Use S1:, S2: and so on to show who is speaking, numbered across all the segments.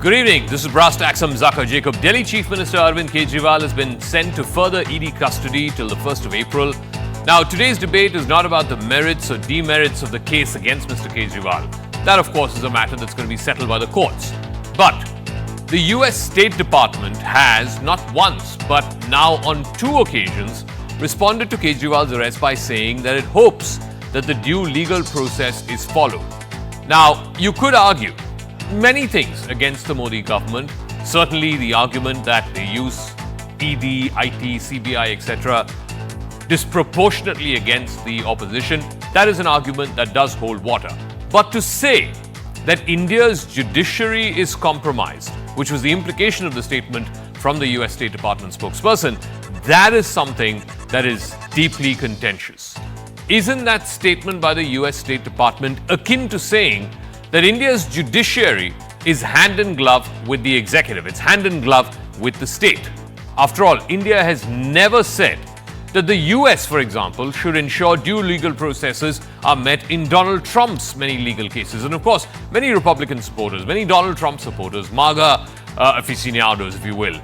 S1: Good evening. This is Brass Taxam Zaka Jacob. Delhi Chief Minister Arvind Kejriwal has been sent to further ED custody till the 1st of April. Now, today's debate is not about the merits or demerits of the case against Mr. Kejriwal. That, of course, is a matter that's going to be settled by the courts. But the US State Department has, not once, but now on 2 occasions, responded to Kejriwal's arrest by saying that it hopes that the due legal process is followed. Now, you could argue many things against the Modi government. Certainly the argument that they use ED, IT, CBI, etc. disproportionately against the opposition, that is an argument that does hold water. But to say that India's judiciary is compromised, which was the implication of the statement from the US State Department spokesperson, that is something that is deeply contentious. Isn't that statement by the US State Department akin to saying that India's judiciary is hand in glove with the executive? It's hand in glove with the state. After all, India has never said that the US, for example, should ensure due legal processes are met in Donald Trump's many legal cases. And of course, many Republican supporters, many Donald Trump supporters, MAGA aficionados, if you will,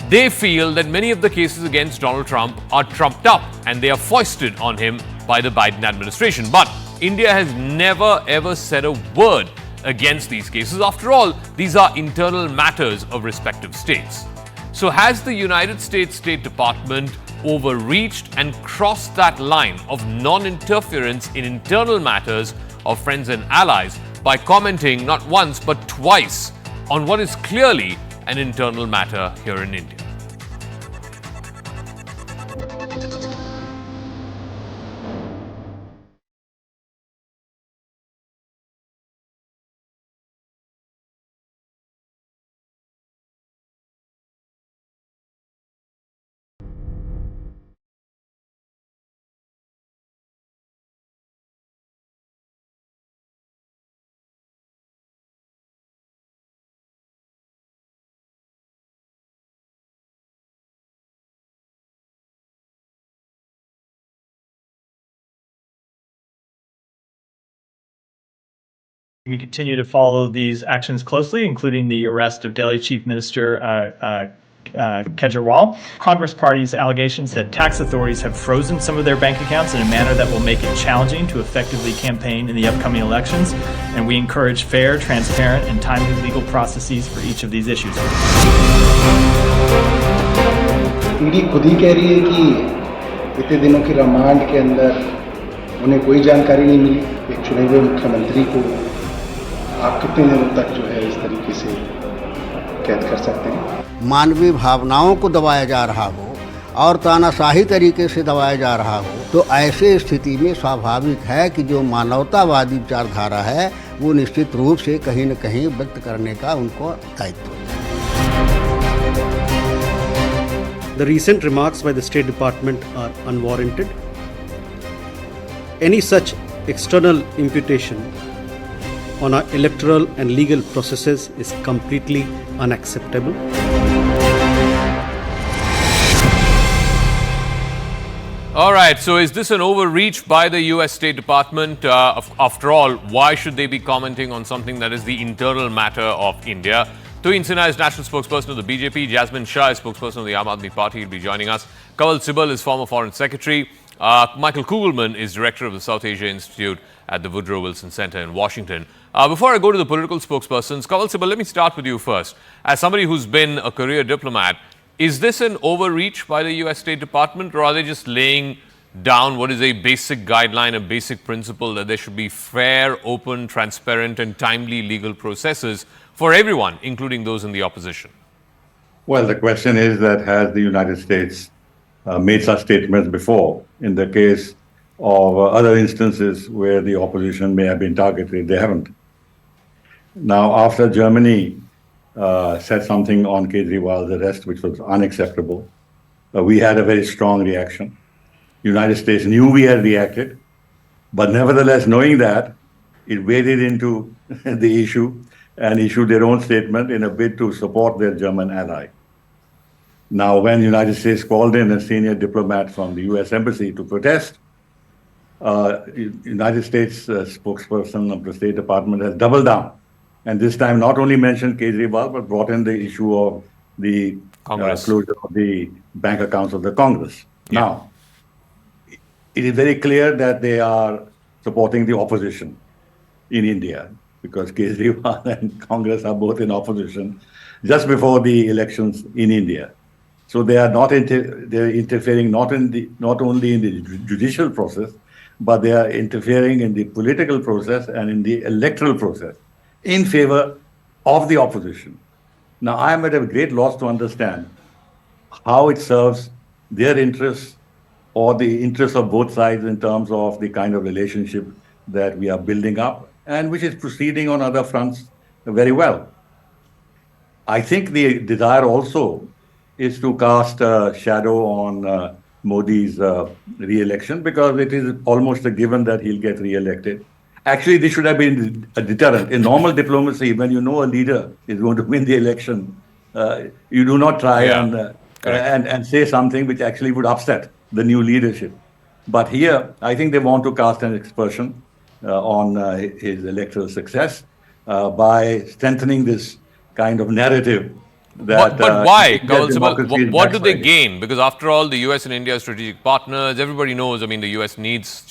S1: they feel that many of the cases against Donald Trump are trumped up and they are foisted on him by the Biden administration. But India has never ever said a word against these cases. After all, these are internal matters of respective states. So has the United States State Department overreached and crossed that line of non-interference in internal matters of friends and allies by commenting not once but twice on what is clearly an internal matter here in India?
S2: We continue to follow these actions closely, including the arrest of Delhi Chief Minister Kejriwal. Congress party's allegations that tax authorities have frozen some of their bank accounts in a manner that will make it challenging to effectively campaign in the upcoming elections, and we encourage fair, transparent, and timely legal processes for each of these issues.
S3: ED खुद ही कह रही है कि इतने दिनों की remand के अंदर उन्हें कोई जानकारी नहीं मिली। एक चुने हुए मुख्यमंत्री को आप कितने दिनों तक जो है इस तरीके से कैद कर सकते हैं?
S4: मानवीय भावनाओं को दबाया जा रहा हो और तानाशाही तरीके से दबाया जा रहा हो, तो ऐसे स्थिति में स्वाभाविक है कि जो मानवतावादी विचारधारा है वो निश्चित रूप से कहीं न कहीं व्यक्त करने का उनको दायित्व है।
S5: The recent remarks by the State Department are unwarranted. Any such external imputation on our electoral and legal processes is completely unacceptable.
S1: All right, so is this an overreach by the US State Department? After all, why should they be commenting on something that is the internal matter of India? Tuhin Sinha is national spokesperson of the BJP. Jasmine Shah is spokesperson of the Aam Aadmi Party. He'll be joining us. Kanwal Sibal is former foreign secretary. Michael Kugelman is director of the South Asia Institute at the Woodrow Wilson Center in Washington. Before I go to the political spokespersons, Kanwal Sibal, let me start with you first. As somebody who's been a career diplomat, is this an overreach by the US State Department, or are they just laying down what is a basic guideline, a basic principle that there should be fair, open, transparent and timely legal processes for everyone, including those in the opposition?
S6: Well, the question is that has the United States made such statements before in the case of other instances where the opposition may have been targeted? They haven't. Now, after Germany said something on Kejriwal's arrest, which was unacceptable, we had a very strong reaction. United States knew we had reacted, but nevertheless, knowing that, it waded into the issue and issued their own statement in a bid to support their German ally. Now, when the United States called in a senior diplomat from the US Embassy to protest, United States spokesperson of the State Department has doubled down And this time not only mentioned Kejriwal, but brought in the issue of the
S1: Congress.
S6: closure of the bank accounts of the Congress.
S1: Yeah.
S6: Now, it is very clear that they are supporting the opposition in India, because Kejriwal and Congress are both in opposition just before the elections in India. So they are they're interfering not only in the judicial process, but they are interfering in the political process and in the electoral process in favor of the opposition. Now, I am at a great loss to understand how it serves their interests or the interests of both sides in terms of the kind of relationship that we are building up and which is proceeding on other fronts very well. I think the desire also is to cast a shadow on Modi's re-election, because it is almost a given that he'll get re-elected. Actually, this should have been a deterrent. In normal diplomacy, when you know a leader is going to win the election, you do not try and say something which actually would upset the new leadership. But here, I think they want to cast an aspersion on his electoral success by strengthening this kind of narrative. That,
S1: but why, Kawal
S6: democracy is
S1: what do they
S6: backsliding.
S1: gain? Because after all, the US and India are strategic partners. Everybody knows, I mean, the US needs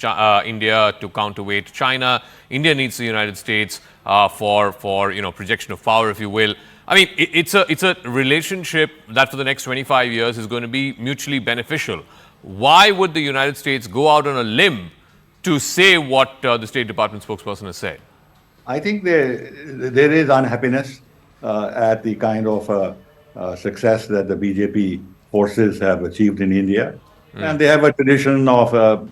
S1: India to counterweight China. India needs the United States for projection of power, if you will. I mean, it's a relationship that for the next 25 years is going to be mutually beneficial. Why would the United States go out on a limb to say what the State Department spokesperson has said?
S6: I think there is unhappiness at the kind of success that the BJP forces have achieved in India, and they have a tradition of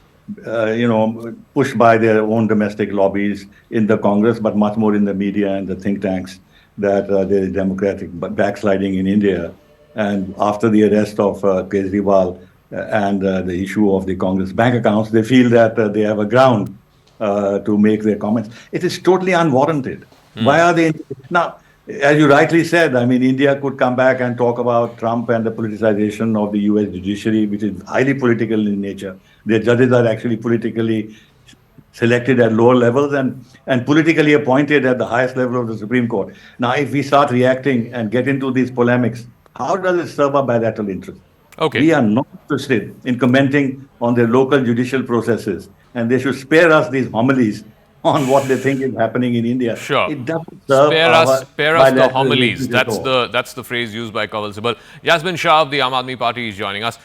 S6: pushed by their own domestic lobbies in the Congress, but much more in the media and the think tanks, that there is democratic backsliding in India. And after the arrest of Kejriwal and the issue of the Congress bank accounts, they feel that they have a ground to make their comments. It is totally unwarranted. Why are they now? As you rightly said, I mean, India could come back and talk about Trump and the politicization of the US judiciary, which is highly political in nature. Their judges are actually politically selected at lower levels and politically appointed at the highest level of the Supreme Court. Now, if we start reacting and get into these polemics, how does it serve our bilateral interest?
S1: Okay.
S6: We are not interested in commenting on their local judicial processes, and they should spare us these homilies on what they think is happening in India.
S1: Sure.
S6: It doesn't serve
S1: Spare us the
S6: bilateral
S1: homilies.
S6: relations at all.
S1: That's the phrase used by Kawal Sibal. Yasmin Shah of the Aam Aadmi Party is joining us.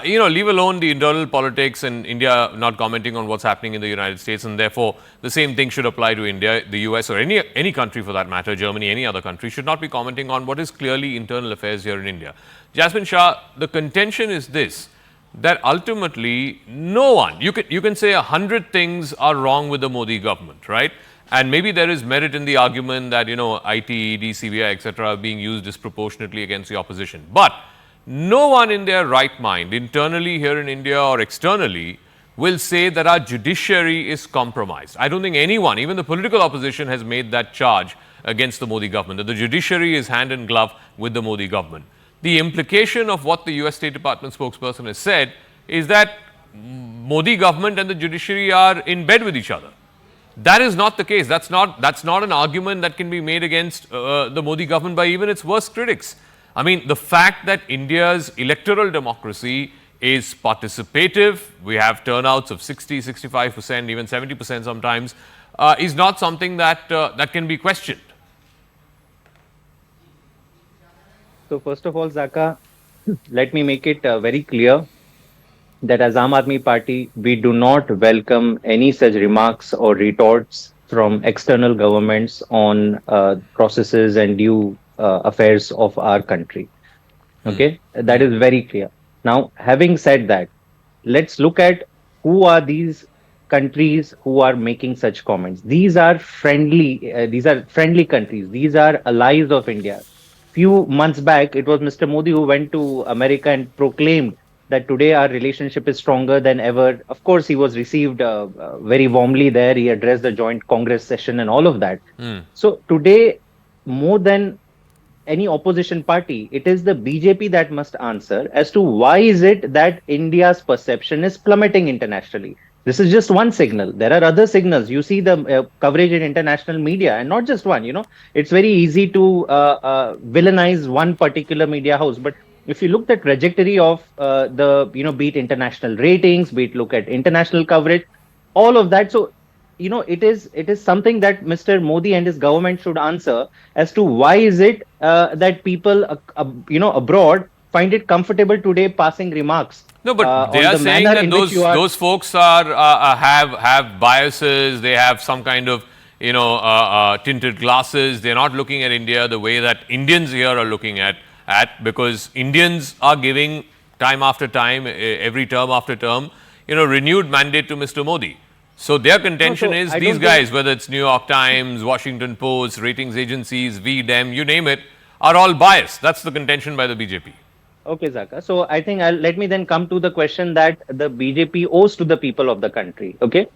S1: Leave alone the internal politics and India not commenting on what's happening in the United States, and therefore the same thing should apply to India, the US, or any country for that matter, Germany, any other country, should not be commenting on what is clearly internal affairs here in India. Yasmin Shah, the contention is this, that ultimately no one, you can say 100 things are wrong with the Modi government, right? And maybe there is merit in the argument that, IT, ED, CBI, etc. are being used disproportionately against the opposition. But no one in their right mind, internally here in India or externally, will say that our judiciary is compromised. I don't think anyone, even the political opposition, has made that charge against the Modi government, that the judiciary is hand in glove with the Modi government. The implication of what the US State Department spokesperson has said is that Modi government and the judiciary are in bed with each other. That is not the case. That's not an argument that can be made against the Modi government by even its worst critics. I mean, the fact that India's electoral democracy is participative, we have turnouts of 60, 65%, even 70% sometimes, is not something that can be questioned.
S7: So first of all, Zaka, let me make it very clear that as Aam Aadmi Party, we do not welcome any such remarks or retorts from external governments on processes and due affairs of our country. Okay, that is very clear. Now, having said that, let's look at who are these countries who are making such comments. These are friendly countries. These are allies of India. Few months back, it was Mr. Modi who went to America and proclaimed that today our relationship is stronger than ever. Of course, he was received very warmly there. He addressed the joint Congress session and all of that. So today, more than any opposition party, it is the BJP that must answer as to why is it that India's perception is plummeting internationally. This is just one signal. There are other signals. You see the coverage in international media, and not just one. It's very easy to villainize one particular media house, but if you look at the trajectory of be it international ratings, be it look at international coverage, all of that. So, it is something that Mr. Modi and his government should answer as to why is it that people, abroad find it comfortable today passing remarks.
S1: No, but they
S7: on
S1: are
S7: the
S1: saying
S7: manner
S1: that
S7: in which you are.
S1: those folks are have biases. They have some kind of tinted glasses. They're not looking at India the way that Indians here are looking at because Indians are giving time after time, every term after term, renewed mandate to Mr. Modi. So their contention is
S7: I
S1: these
S7: don't
S1: guys, whether it's New York Times, Washington Post, ratings agencies, VDem, you name it, are all biased. That's the contention by the BJP.
S7: Okay, Zaka. So I think let me then come to the question that the BJP owes to the people of the country. Okay.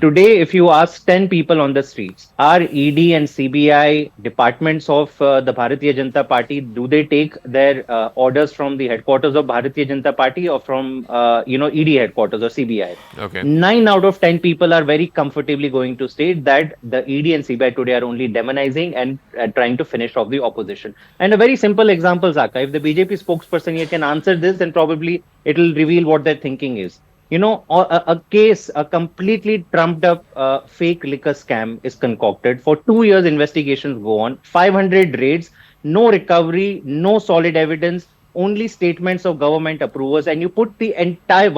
S7: Today, if you ask 10 people on the streets, are ED and CBI departments of the Bharatiya Janata Party, do they take their orders from the headquarters of Bharatiya Janata Party or from, ED headquarters or CBI?
S1: Okay.
S7: 9 out of 10 people are very comfortably going to state that the ED and CBI today are only demonizing and trying to finish off the opposition. And a very simple example, Zaka, if the BJP spokesperson here can answer this, then probably it will reveal what their thinking is. A completely trumped up fake liquor scam is concocted. For 2 years, investigations go on, 500 raids, no recovery, no solid evidence, only statements of government approvers. And you put the entire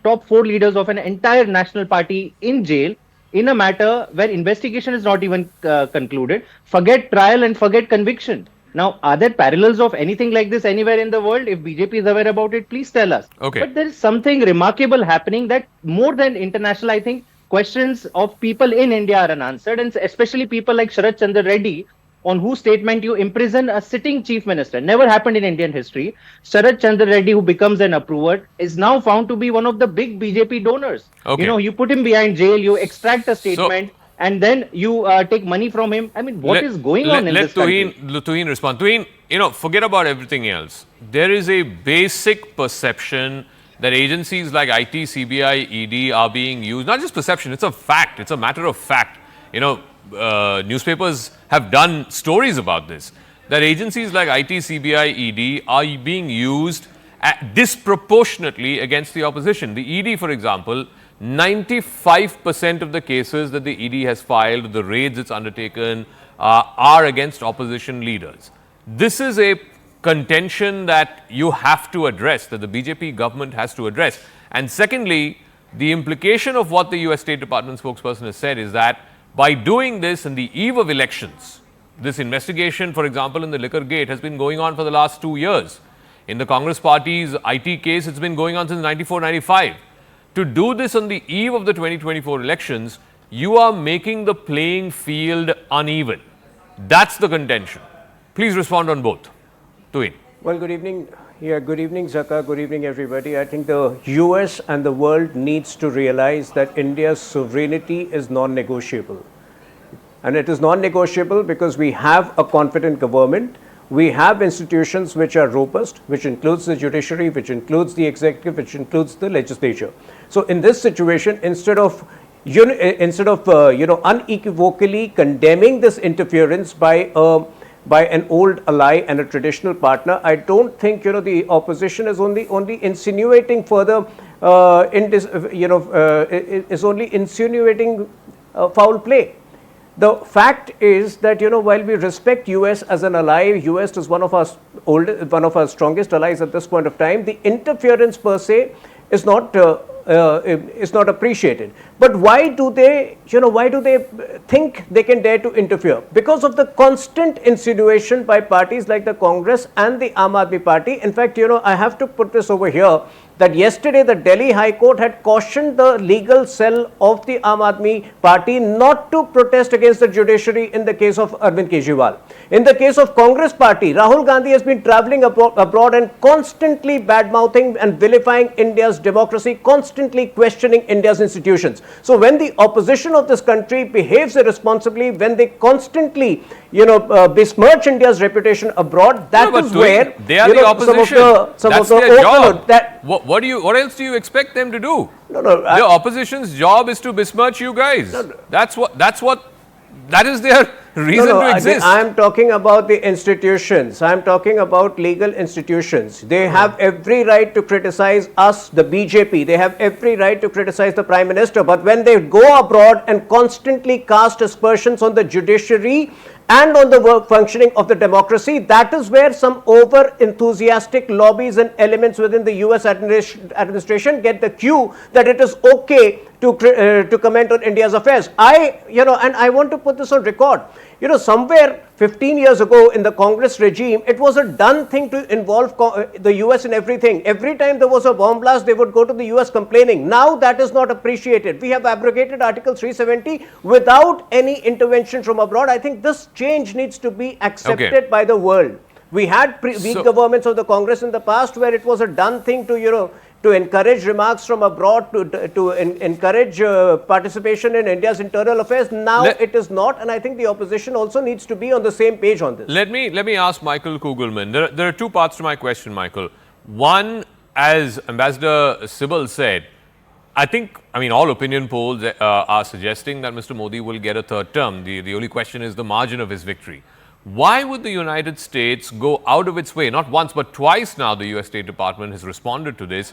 S7: top 4 leaders of an entire national party in jail in a matter where investigation is not even concluded. Forget trial and forget conviction. Now, are there parallels of anything like this anywhere in the world? If BJP is aware about it, please tell us.
S1: Okay.
S7: But there is something remarkable happening that more than international, I think, questions of people in India are unanswered, and especially people like Sharad Chandra Reddy, on whose statement you imprison a sitting chief minister. Never happened in Indian history. Sharad Chandra Reddy, who becomes an approver, is now found to be one of the big BJP donors.
S1: Okay.
S7: You put him behind jail, you extract a statement. And then you take money from him. I mean, what is going on in this country?
S1: Let Tuhin respond. Tuhin, forget about everything else. There is a basic perception that agencies like IT, CBI, ED are being used. Not just perception, it's a fact. It's a matter of fact. Newspapers have done stories about this. That agencies like IT, CBI, ED are being used disproportionately against the opposition. The ED, for example, 95% of the cases that the ED has filed, the raids it's undertaken, are against opposition leaders. This is a contention that you have to address, that the BJP government has to address. And secondly, the implication of what the US State Department spokesperson has said is that by doing this in the eve of elections, this investigation, for example, in the liquor gate has been going on for the last 2 years. In the Congress party's IT case, it's been going on since 94-95. To do this on the eve of the 2024 elections, you are making the playing field uneven. That's the contention. Please respond on both. Tuhin.
S8: Well, good evening. Yeah, good evening, Zaka. Good evening, everybody. I think the US and the world needs to realize that India's sovereignty is non-negotiable. And it is non-negotiable because we have a competent government. We have institutions which are robust, which includes the judiciary, which includes the executive, which includes the legislature. So in this situation, instead of unequivocally condemning this interference by an old ally and a traditional partner, I don't think the opposition is only insinuating further is only insinuating foul play. The fact is that while we respect US as an ally, US is one of our strongest allies at this point of time. The interference per se is not appreciated. But why do they think they can dare to interfere? Because of the constant insinuation by parties like the Congress and the Aam Aadmi Party. In fact, I have to put this over here, that yesterday the Delhi High Court had cautioned the legal cell of the Aam Aadmi Party not to protest against the judiciary in the case of Arvind Kejriwal. In the case of Congress Party, Rahul Gandhi has been travelling abroad and constantly bad-mouthing and vilifying India's democracy, constantly questioning India's institutions. So when the opposition of this country behaves irresponsibly, when they constantly besmirch India's reputation abroad, that is where
S1: they are the opposition.
S8: some of the
S1: their job. What else do you expect them to do?
S8: No, no.
S1: The opposition's job is to besmirch you guys. That is their reason to exist.
S8: I'm talking about the institutions. I'm talking about legal institutions. They have every right to criticize us, the BJP. They have every right to criticize the Prime Minister. But when they go abroad and constantly cast aspersions on the judiciary and on the work functioning of the democracy, that is where some over-enthusiastic lobbies and elements within the US administration get the cue that it is okay to comment on India's affairs. And I want to put this on record. Somewhere 15 years ago in the Congress regime, it was a done thing to involve the US in everything. Every time there was a bomb blast, they would go to the US complaining. Now that is not appreciated. We have abrogated Article 370 without any intervention from abroad. I think this change needs to be accepted by the world. We had weak governments of the Congress in the past where it was a done thing to encourage remarks from abroad, to encourage participation in India's internal affairs. Now it is not, and I think the opposition also needs to be on the same page on this.
S1: Let me ask Michael Kugelman. There are two parts to my question, Michael. One, as Ambassador Sibal said, all opinion polls are suggesting that Mr. Modi will get a third term. The only question is the margin of his victory. Why would the United States go out of its way, not once but twice now the US State Department has responded to this,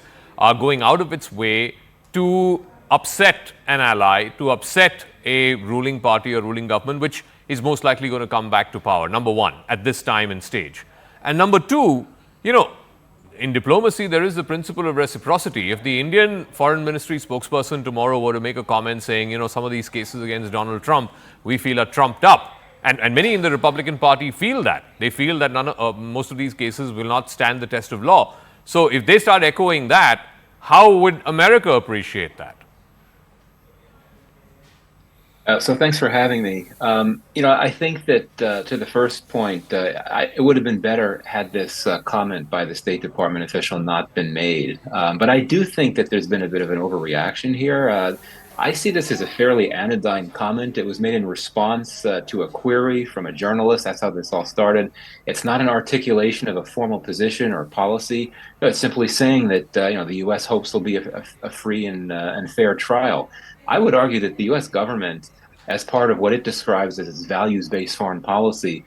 S1: going out of its way to upset an ally, to upset a ruling party or ruling government, which is most likely going to come back to power, number one, at this time and stage. And number two, in diplomacy, there is the principle of reciprocity. If the Indian Foreign Ministry spokesperson tomorrow were to make a comment saying, some of these cases against Donald Trump, we feel are trumped up, and many in the Republican Party feel that. They feel that most of these cases will not stand the test of law. So if they start echoing that, how would America appreciate that?
S9: So thanks for having me. I think that to the first point, it would have been better had this comment by the State Department official not been made. But I do think that there's been a bit of an overreaction here. I see this as a fairly anodyne comment. It was made in response to a query from a journalist. That's how this all started. It's not an articulation of a formal position or policy. No, it's simply saying that the U.S. hopes there'll be a free and fair trial. I would argue that the U.S. government, as part of what it describes as its values-based foreign policy,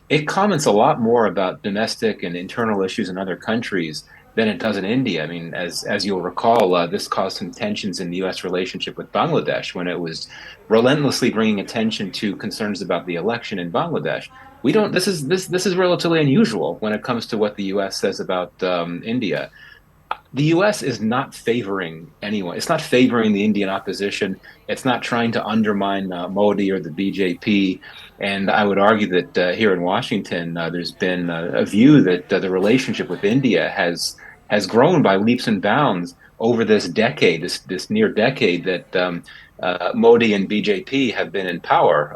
S9: it comments a lot more about domestic and internal issues in other countries than it does in India. I mean, as you'll recall, this caused some tensions in the U.S. relationship with Bangladesh when it was relentlessly bringing attention to concerns about the election in Bangladesh. This is relatively unusual when it comes to what the U.S. says about India. The U.S. is not favoring anyone. It's not favoring the Indian opposition. It's not trying to undermine Modi or the BJP. And I would argue that here in Washington, there's been a view that the relationship with India has grown by leaps and bounds over this decade, this near decade that Modi and BJP have been in power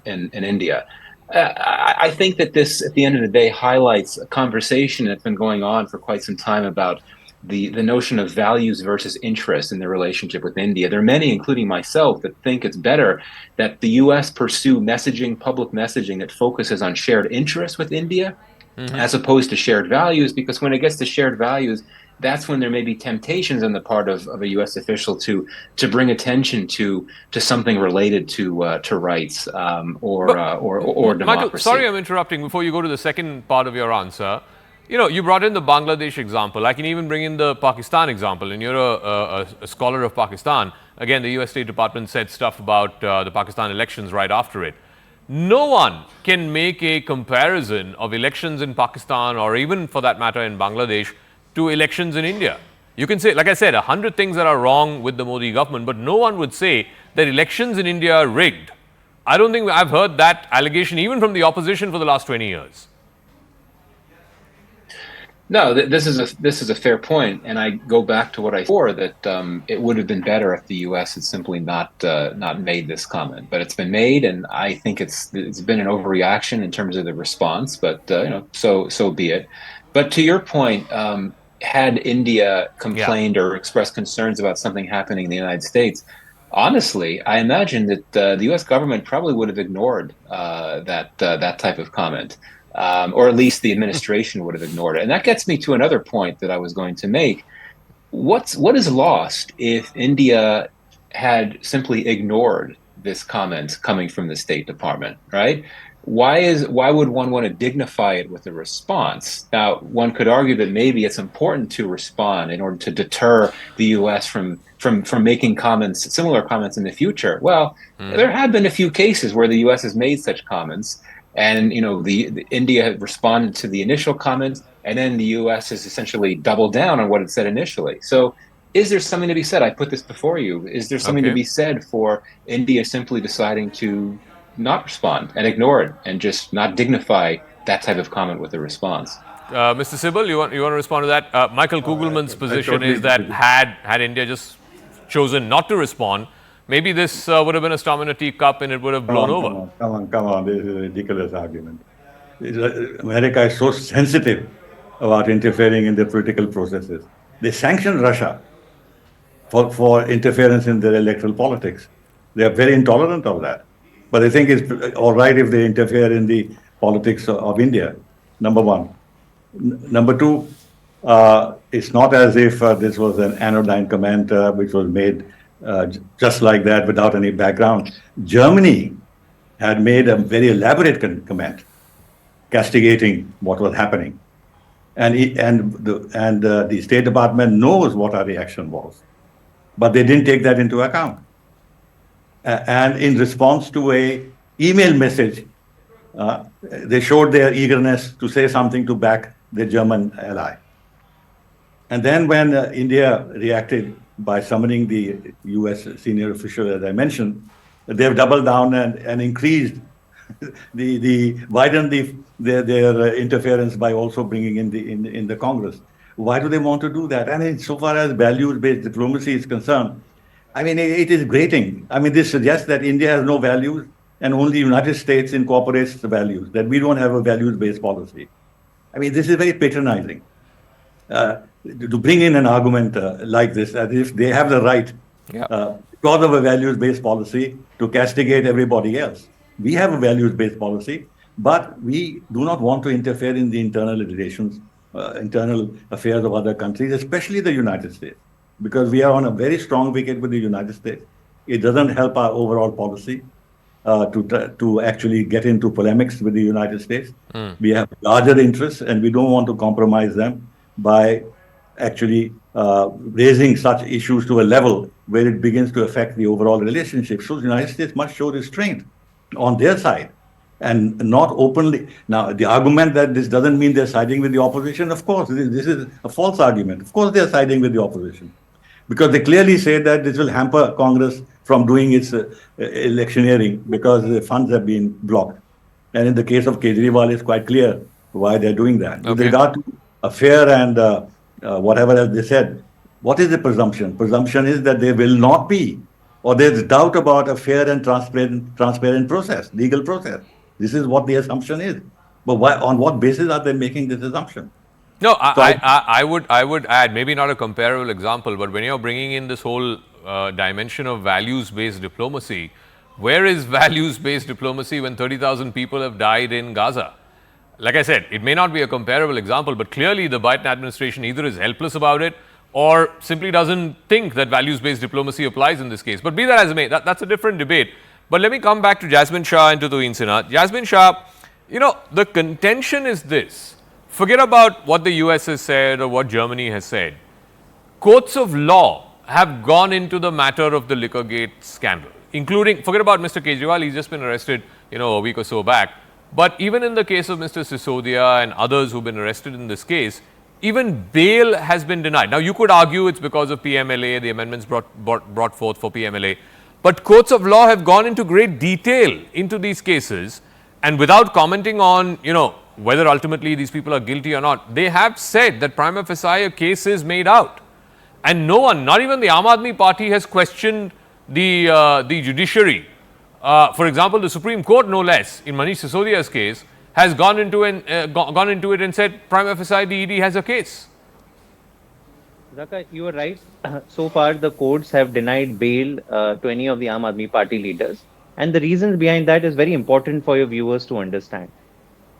S9: in India. I think that this, at the end of the day, highlights a conversation that's been going on for quite some time about the notion of values versus interest in the relationship with India. There are many, including myself, that think it's better that the U.S. pursue public messaging that focuses on shared interests with India, as opposed to shared values, because when it gets to shared values, that's when there may be temptations on the part of a U.S. official to bring attention to something related to rights or democracy.
S1: Michael, sorry I'm interrupting. Before you go to the second part of your answer, you brought in the Bangladesh example. I can even bring in the Pakistan example. And you're a scholar of Pakistan. Again, the US State Department said stuff about the Pakistan elections right after it. No one can make a comparison of elections in Pakistan, or even for that matter in Bangladesh, to elections in India. You can say, like I said, 100 things that are wrong with the Modi government, but no one would say that elections in India are rigged. I don't think I've heard that allegation even from the opposition for the last 20 years.
S9: No, this is a fair point, and I go back to what I said that it would have been better if the U.S. had simply not made this comment, but it's been made, and I think it's been an overreaction in terms of the response. But so be it. But to your point, had India complained or expressed concerns about something happening in the United States, honestly, I imagine that the U.S. government probably would have ignored that type of comment. Or at least the administration would have ignored it. And that gets me to another point that I was going to make. what is lost if India had simply ignored this comment coming from the State Department, right? Why would one want to dignify it with a response? Now, one could argue that maybe it's important to respond in order to deter the U.S. from making similar comments in the future. Well, there have been a few cases where the U.S. has made such comments, and the India had responded to the initial comment, and then the U.S. has essentially doubled down on what it said initially. So, is there something to be said? I put this before you. Is there something to be said for India simply deciding to not respond and ignore it and just not dignify that type of comment with a response?
S1: Mr. Sibal, you want to respond to that? Michael Kugelman's position
S6: totally
S1: is that
S6: disagree.
S1: had India just chosen not to respond, maybe this would have been a storm in a teacup and it would have blown over.
S6: Come on. This is a ridiculous argument. America is so sensitive about interfering in the political processes. They sanctioned Russia for interference in their electoral politics. They are very intolerant of that. But they think it's all right if they interfere in the politics of India, number one. Number two, it's not as if this was an anodyne comment which was made just like that without any background. Germany had made a very elaborate comment castigating what was happening. And the State Department knows what our reaction was. But they didn't take that into account. And in response to a email message, they showed their eagerness to say something to back their German ally. And then when India reacted by summoning the US senior official, as I mentioned, they've doubled down and increased widened their interference by also bringing in the Congress. Why do they want to do that? I mean, so far as values-based diplomacy is concerned, I mean, it is grating. I mean, this suggests that India has no values and only the United States incorporates the values, that we don't have a values-based policy. I mean, this is very patronizing. To bring in an argument like this, as if they have the right, because of a values-based policy, to castigate everybody else. We have a values-based policy, but we do not want to interfere in the internal relations, internal affairs of other countries, especially the United States, because we are on a very strong wicket with the United States. It doesn't help our overall policy to actually get into polemics with the United States. We have larger interests, and we don't want to compromise them by actually raising such issues to a level where it begins to affect the overall relationship. So the United States must show restraint on their side and not openly. Now, the argument that this doesn't mean they're siding with the opposition, of course, this is a false argument. Of course, they're siding with the opposition because they clearly say that this will hamper Congress from doing its electioneering because the funds have been blocked. And in the case of Kejriwal, it's quite clear why they're doing that. Okay. With regard to a fair and whatever else they said, what is the presumption? Presumption is that there will not be, or there's doubt about a fair and transparent process, legal process. This is what the assumption is. But why, on what basis are they making this assumption?
S1: No, I would add, maybe not a comparable example, but when you're bringing in this whole dimension of values-based diplomacy, where is values-based diplomacy when 30,000 people have died in Gaza? Like I said, it may not be a comparable example, but clearly the Biden administration either is helpless about it or simply doesn't think that values-based diplomacy applies in this case. But be that as it may, that's a different debate. But let me come back to Jasmine Shah and to Tuhin Sinha. Jasmine Shah, the contention is this. Forget about what the US has said or what Germany has said. Courts of law have gone into the matter of the Liquorgate scandal, including, forget about Mr. Kejriwal, he's just been arrested, a week or so back. But even in the case of Mr. Sisodia and others who've been arrested in this case, even bail has been denied. Now, you could argue it's because of PMLA, the amendments brought forth for PMLA. But courts of law have gone into great detail into these cases, and without commenting on, whether ultimately these people are guilty or not, they have said that prima facie a case is made out. And no one, not even the Aam Aadmi Party, has questioned the judiciary. For example, the Supreme Court, no less, in Manish Sisodia's case, has gone into it and said prima facie the ED has a case.
S7: Zaka, you are right. So far, the courts have denied bail to any of the Aam Aadmi Party leaders. And the reasons behind that is very important for your viewers to understand.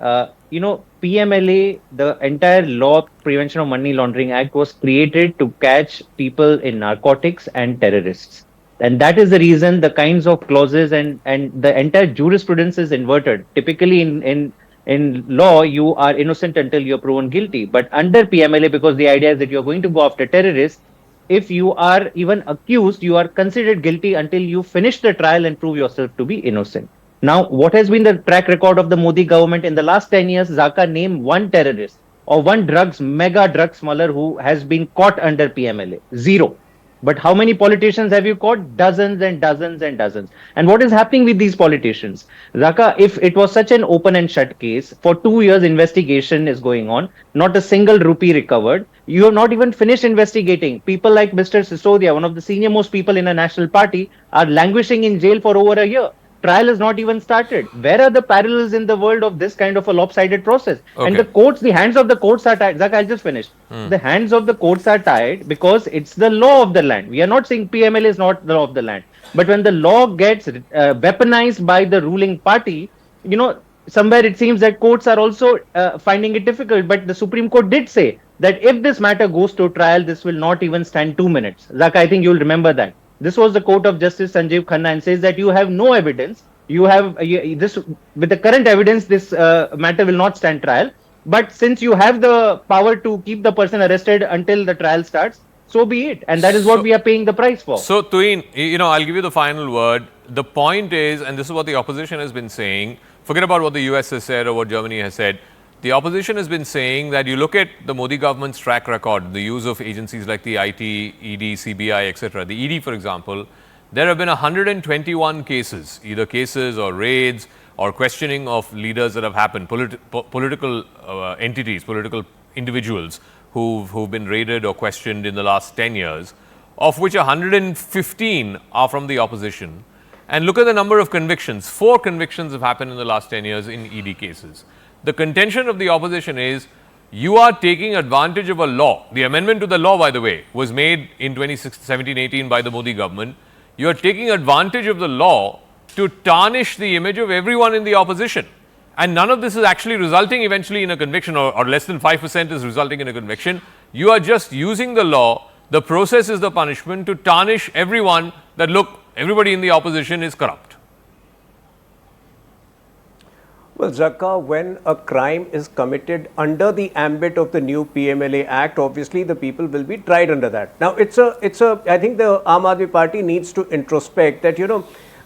S7: PMLA, the entire law Prevention of Money Laundering Act was created to catch people in narcotics and terrorists. And that is the reason the kinds of clauses and the entire jurisprudence is inverted. Typically in law, you are innocent until you're proven guilty. But under PMLA, because the idea is that you're going to go after terrorists, if you are even accused, you are considered guilty until you finish the trial and prove yourself to be innocent. Now, what has been the track record of the Modi government in the last 10 years? Zaka, name one terrorist or one mega drug smuggler who has been caught under PMLA. Zero. But how many politicians have you caught? Dozens and dozens and dozens. And what is happening with these politicians? Zaka, if it was such an open and shut case, for 2 years investigation is going on, not a single rupee recovered. You have not even finished investigating. People like Mr. Sisodia, one of the senior most people in a national party, are languishing in jail for over a year. Trial has not even started. Where are the parallels in the world of this kind of a lopsided process?
S1: Okay.
S7: And the courts, the hands of the courts are tied. Zaka, I'll just finish. The hands of the courts are tied because it's the law of the land. We are not saying PML is not the law of the land. But when the law gets weaponized by the ruling party, somewhere it seems that courts are also finding it difficult. But the Supreme Court did say that if this matter goes to trial, this will not even stand 2 minutes. Zaka, I think you'll remember that. This was the Court of Justice Sanjeev Khanna and says that you have no evidence. You have this with the current evidence, this matter will not stand trial. But since you have the power to keep the person arrested until the trial starts, so be it. And that is what we are paying the price for.
S1: So, Tuin, I'll give you the final word. The point is, and this is what the opposition has been saying, forget about what the US has said or what Germany has said. The opposition has been saying that you look at the Modi government's track record, the use of agencies like the IT, ED, CBI, etc. The ED, for example, there have been 121 cases, either cases or raids or questioning of leaders that have happened, political entities, political individuals who've been raided or questioned in the last 10 years, of which 115 are from the opposition. And look at the number of convictions. 4 convictions have happened in the last 10 years in ED cases. The contention of the opposition is you are taking advantage of a law. The amendment to the law, by the way, was made in 2017-18 by the Modi government. You are taking advantage of the law to tarnish the image of everyone in the opposition. And none of this is actually resulting eventually in a conviction, or less than 5% is resulting in a conviction. You are just using the law. The process is the punishment to tarnish everyone that, look, everybody in the opposition is corrupt.
S8: Well, Zaka, when a crime is committed under the ambit of the new PMLA Act, obviously the people will be tried under that. Now, I think the Aam Aadmi Party needs to introspect that,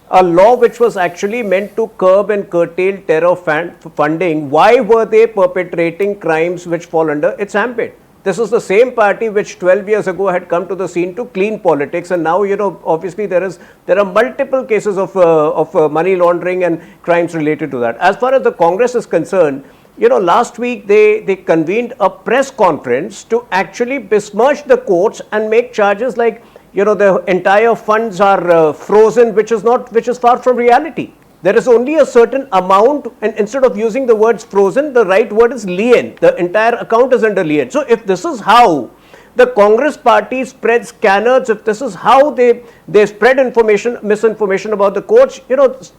S8: a law which was actually meant to curb and curtail terror funding, why were they perpetrating crimes which fall under its ambit? This is the same party which 12 years ago had come to the scene to clean politics, and now obviously there are multiple cases of money laundering and crimes related to that. As far as the Congress is concerned, last week they convened a press conference to actually besmirch the courts and make charges like the entire funds are frozen, which is far from reality. There is only a certain amount, and instead of using the words frozen, the right word is lien. The entire account is under lien. So if this is how the Congress party spreads scanners, if this is how they spread misinformation about the courts,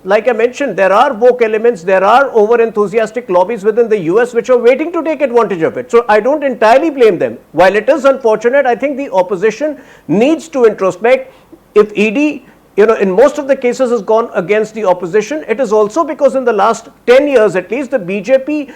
S8: like I mentioned, there are woke elements, there are over-enthusiastic lobbies within the US which are waiting to take advantage of it. So I don't entirely blame them. While it is unfortunate, I think the opposition needs to introspect. If ED in most of the cases has gone against the opposition, it is also because in the last 10 years at least, the BJP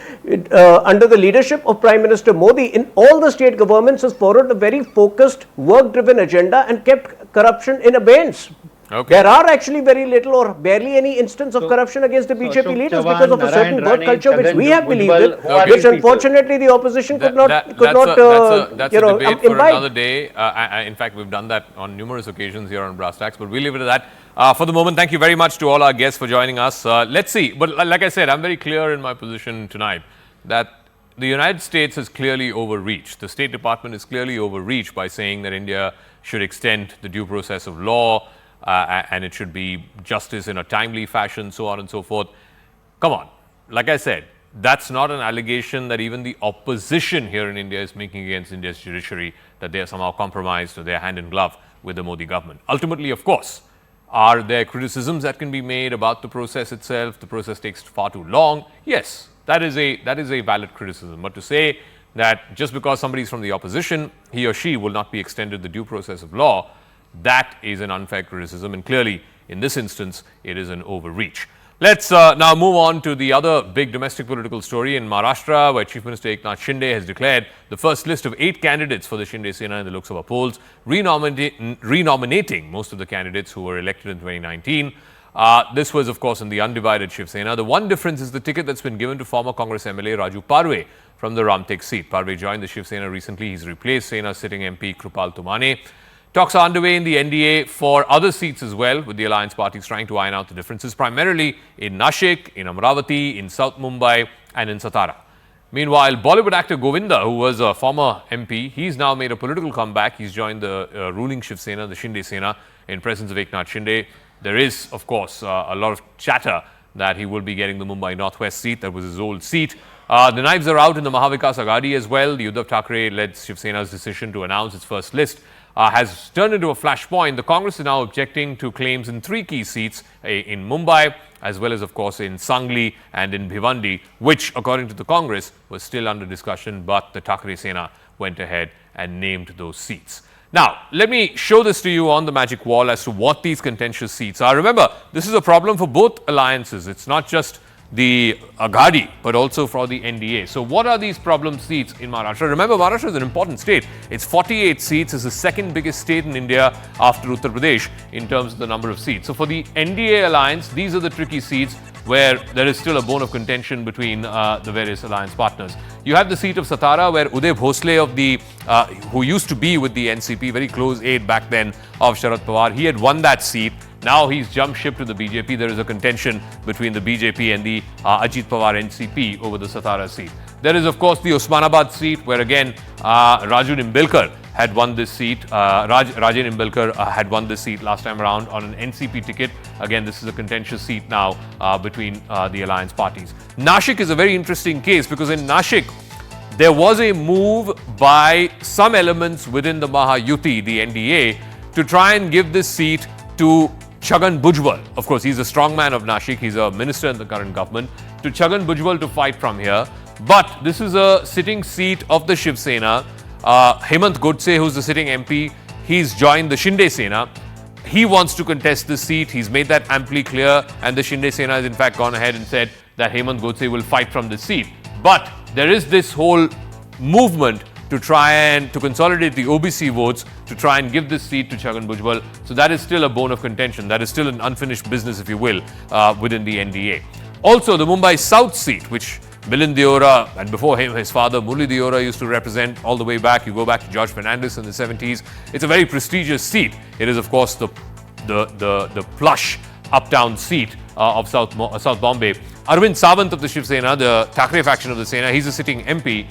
S8: under the leadership of Prime Minister Modi in all the state governments has followed a very focused, work-driven agenda and kept corruption in abeyance. Okay. There are actually very little or barely any instance of corruption against the BJP leaders because of a certain work culture which we have believed in, which unfortunately the opposition could not
S1: that's a debate for another day. In fact, we've done that on numerous occasions here on Brass Tacks, but we'll leave it at that. For the moment, thank you very much to all our guests for joining us. Let's see. But like I said, I'm very clear in my position tonight that the United States has clearly overreached. The State Department is clearly overreached by saying that India should extend the due process of law, and it should be justice in a timely fashion, so on and so forth. Come on. Like I said, that's not an allegation that even the opposition here in India is making against India's judiciary, that they are somehow compromised or they are hand in glove with the Modi government. Ultimately, of course, are there criticisms that can be made about the process itself? The process takes far too long. Yes, that is a valid criticism. But to say that just because somebody is from the opposition, he or she will not be extended the due process of law, that is an unfair criticism, and clearly in this instance it is an overreach. Let's now move on to the other big domestic political story in Maharashtra, where Chief Minister Eknath Shinde has declared the first list of 8 candidates for the Shinde Sena in the Lok Sabha polls, renominating most of the candidates who were elected in 2019. This was, of course, in the undivided Shiv Sena. The one difference is the ticket that's been given to former Congress MLA Raju Parve from the Ramtek seat. Parve joined the Shiv Sena recently. He's replaced Sena's sitting MP Krupal Tumane. Talks are underway in the NDA for other seats as well, with the alliance parties trying to iron out the differences, primarily in Nashik, in Amravati, in South Mumbai, and in Satara. Meanwhile, Bollywood actor Govinda, who was a former MP, he's now made a political comeback. He's joined the ruling Shiv Sena, the Shinde Sena, in presence of Eknath Shinde. There is, of course, a lot of chatter that he will be getting the Mumbai Northwest seat. That was his old seat. The knives are out in the Mahavikas Aghadi as well. The Uddhav Thackeray-led Shiv Sena's decision to announce its first list has turned into a flashpoint. The Congress is now objecting to claims in 3 key seats in Mumbai, as well as, of course, in Sangli and in Bhiwandi, which, according to the Congress, was still under discussion, but the Thackeray Sena went ahead and named those seats. Now, let me show this to you on the magic wall as to what these contentious seats are. Remember, this is a problem for both alliances. It's not just the Aghadi, but also for the NDA. So what are these problem seats in Maharashtra? Remember, Maharashtra is an important state. It's 48 seats. It's the second biggest state in India after Uttar Pradesh in terms of the number of seats. So for the NDA alliance, these are the tricky seats where there is still a bone of contention between the various alliance partners. You have the seat of Satara, where Uday Bhosle of the who used to be with the NCP, very close aide back then of Sharad Pawar, he had won that seat. Now he's jumped ship to the BJP. There is a contention between the BJP and the Ajit Pawar NCP over the Satara seat. There is, of course, the Osmanabad seat, where again Raju Nimbilkar had won this seat. Rajan Nimbilkar had won this seat last time around on an NCP ticket. Again, this is a contentious seat now between the alliance parties. Nashik is a very interesting case because in Nashik, there was a move by some elements within the Mahayuti, the NDA, to try and give this seat to Chhagan Bhujbal. Of course, he's a strongman of Nashik. He's a minister in the current government. To Chhagan Bhujbal to fight from here. But this is a sitting seat of the Shiv Sena. Hemant Godse, who's the sitting MP, he's joined the Shinde Sena. He wants to contest this seat. He's made that amply clear. And the Shinde Sena has in fact gone ahead and said that Hemant Godse will fight from this seat. But there is this whole movement to try and to consolidate the OBC votes to try and give this seat to Chhagan Bhujbal. So that is still a bone of contention. That is still an unfinished business, if you will, within the NDA. Also, the Mumbai South seat, which Milind Deora and before him, his father Murli Deora used to represent all the way back. You go back to George Fernandez in the 70s. It's a very prestigious seat. It is, of course, the plush uptown seat of South Bombay. Arvind Sawant of the Shiv Sena, the Thackeray faction of the Sena, he's a sitting MP.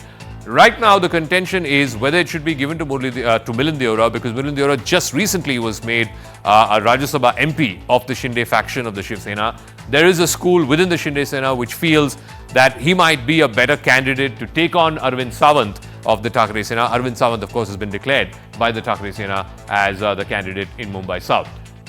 S1: Right now, the contention is whether it should be given to Milind Deora, because Milind Deora just recently was made a Rajya Sabha MP of the Shinde faction of the Shiv Sena. There is a school within the Shinde Sena which feels that he might be a better candidate to take on Arvind Sawant of the Thackeray Sena. Arvind Sawant, of course, has been declared by the Thackeray Sena as the candidate in Mumbai South.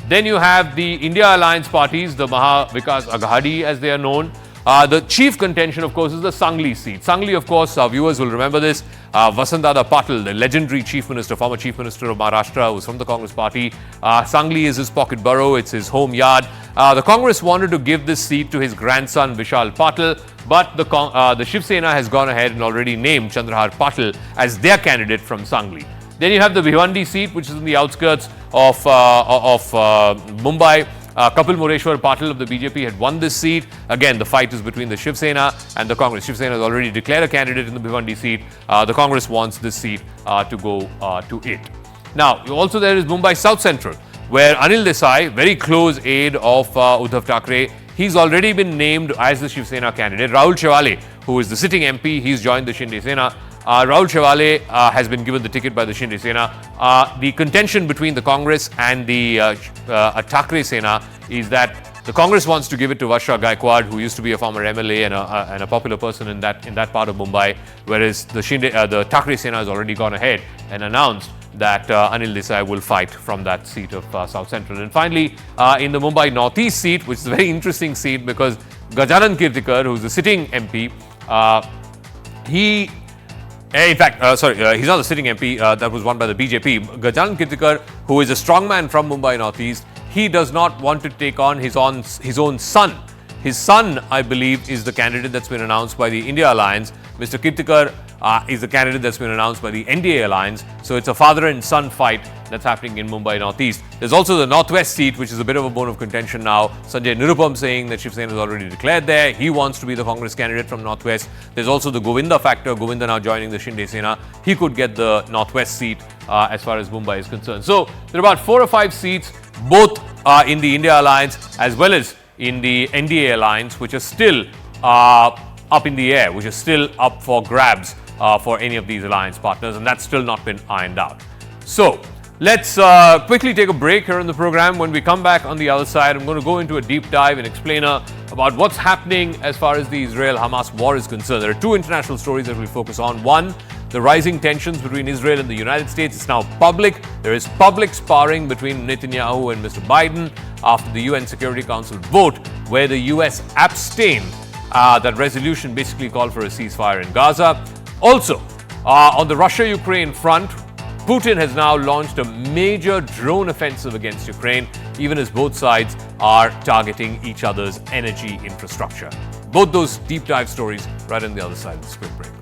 S1: Then you have the India Alliance parties, the Mahavikas Aghadi as they are known. The chief contention, of course, is the Sangli seat. Sangli, of course, our viewers will remember this. Vasantdada Patil, the legendary chief minister, former chief minister of Maharashtra, was from the Congress party. Sangli is his pocket borough. It's his home yard. The Congress wanted to give this seat to his grandson, Vishal Patil, but the Shiv Sena has gone ahead and already named Chandrahar Patil as their candidate from Sangli. Then you have the Bhiwandi seat, which is in the outskirts of Mumbai. Kapil Mureshwar Patil of the BJP had won this seat. Again, the fight is between the Shiv Sena and the Congress. Shiv Sena has already declared a candidate in the Bhiwandi seat. The Congress wants this seat to go to it. Now, also there is Mumbai South Central, where Anil Desai, very close aide of Uddhav Thackeray, he's already been named as the Shiv Sena candidate. Rahul Chewale, who is the sitting MP, he's joined the Shinde Sena. Rahul Chewale has been given the ticket by the Shinde Sena. The contention between the Congress and the Thackeray Sena is that the Congress wants to give it to Varsha Gaikwad, who used to be a former MLA and a popular person in that part of Mumbai, whereas the Thackeray Sena has already gone ahead and announced that Anil Desai will fight from that seat of South Central. And finally, in the Mumbai Northeast seat, which is a very interesting seat because Gajanan Kirtikar, who's the sitting MP, In fact, he's not the sitting MP that was won by the BJP. Gajanan Kirtikar, who is a strongman from Mumbai Northeast, he does not want to take on his own son. His son, I believe, is the candidate that's been announced by the India Alliance. Mr. Kirtikar is the candidate that's been announced by the NDA Alliance. So it's a father and son fight that's happening in Mumbai Northeast. There's also the Northwest seat, which is a bit of a bone of contention now. Sanjay Nirupam saying that Shiv Sena has already declared there. He wants to be the Congress candidate from Northwest. There's also the Govinda factor. Govinda now joining the Shinde Sena. He could get the Northwest seat as far as Mumbai is concerned. So there are about 4 or 5 seats, both in the India Alliance as well as in the NDA Alliance, which are still up in the air, which is still up for grabs for any of these alliance partners, and that's still not been ironed out. So let's quickly take a break here in the program. When we come back on the other side, I'm going to go into a deep dive and explain about what's happening as far as the Israel-Hamas war is concerned. There are 2 international stories that we'll focus on. One, the rising tensions between Israel and the United States. It's now public. There is public sparring between Netanyahu and Mr. Biden after the UN Security Council vote, where the US abstained. That resolution basically called for a ceasefire in Gaza. Also, on the Russia-Ukraine front, Putin has now launched a major drone offensive against Ukraine, even as both sides are targeting each other's energy infrastructure. Both those deep dive stories right on the other side of this quick break.